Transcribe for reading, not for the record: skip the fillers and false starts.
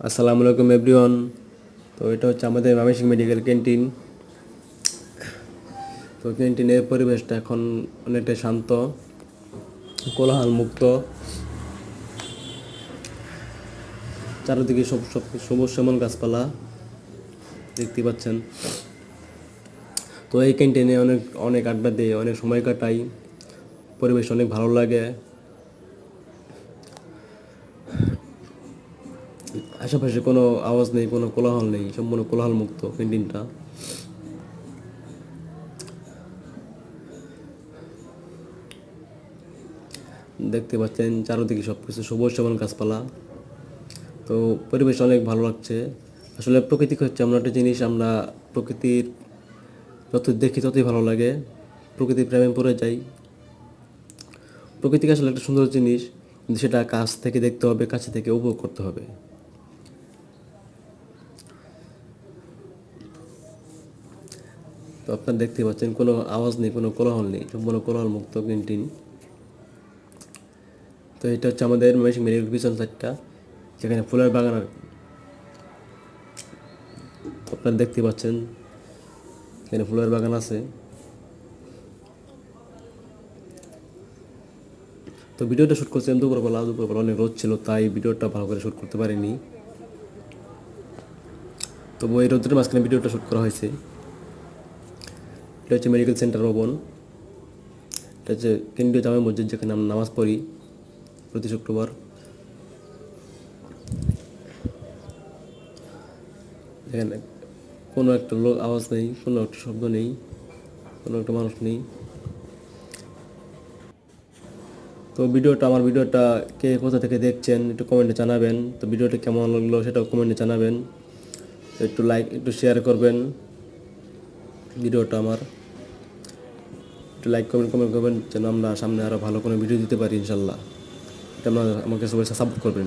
আসসালামু আলাইকুম এভরিওয়ান। তো এটা হচ্ছে আমাদের ময়মনসিংহ মেডিকেল ক্যান্টিন। তো ক্যান্টিনের পরিবেশটা এখন অনেকটা শান্ত, কোলাহল মুক্ত। চারিদিকে সব সব সবুজ শ্যামল গাছপালা দেখতে পাচ্ছেন। তো এই ক্যান্টিনে অনেক অনেক আড্ডা দিয়ে অনেক সময় কাটাই, পরিবেশ অনেক ভালো লাগে। আশেপাশে কোনো আওয়াজ নেই, কোনো কোলাহল নেই, সম্পূর্ণ কোলাহল মুক্ত ক্যান্টিনটা। দেখতে পাচ্ছেন চারিদিকে সব কিছু সবুজ শ্যামল গাছপালা। তো পরিবেশ অনেক ভালো লাগছে। আসলে প্রকৃতি হচ্ছে এমন একটা জিনিস, আমরা প্রকৃতির যত দেখি ততই ভালো লাগে, প্রকৃতির প্রেমে পড়ে যাই। প্রকৃতিকে আসলে একটা সুন্দর জিনিস, কিন্তু সেটা কাছ থেকে দেখতে হবে, কাছে থেকে উপভোগ করতে হবে। তো আপনারা দেখতে পাচ্ছেন কোনো আওয়াজ নেই, কোনো কোলাহল নেই, সম্পূর্ণ কোলাহল মুক্ত ক্যান্টিন। তো এটা হচ্ছে আমাদের ময়মনসিংহ মেডিকেল পিছন সাইডটা, যেখানে ফুলের বাগান আর আপনারা দেখতে পাচ্ছেন এখানে ফুলের বাগান আছে। তো ভিডিওটা শ্যুট করছিলাম দুপুরবেলা অনেক রোদ ছিল, তাই ভিডিওটা ভালো করে শ্যুট করতে পারিনি। তবু এই রোদ্রের মাঝখানে ভিডিওটা শ্যুট করা হয়েছে। এটা হচ্ছে মেডিকেল সেন্টার ভবন। এটা হচ্ছে কেন্দ্রীয় জামে মসজিদ, যেখানে আমরা নামাজ পড়ি প্রতি শুক্রবার। এখানে কোনো একটা লোক আওয়াজ নেই, কোনো একটা শব্দ নেই, কোনো একটা মানুষ নেই। তো আমার ভিডিওটা কে কোথা থেকে দেখছেন একটু কমেন্টে জানাবেন। তো ভিডিওটা কেমন লাগলো সেটাও কমেন্টে জানাবেন। তো একটু লাইক, একটু শেয়ার করবেন ভিডিওটা আমার। একটু লাইক কমেন্ট করবেন, যেন আমরা সামনে আরও ভালো কোনো ভিডিও দিতে পারি ইনশাল্লাহ। এটা আমাকে সবাই সাপোর্ট করবেন।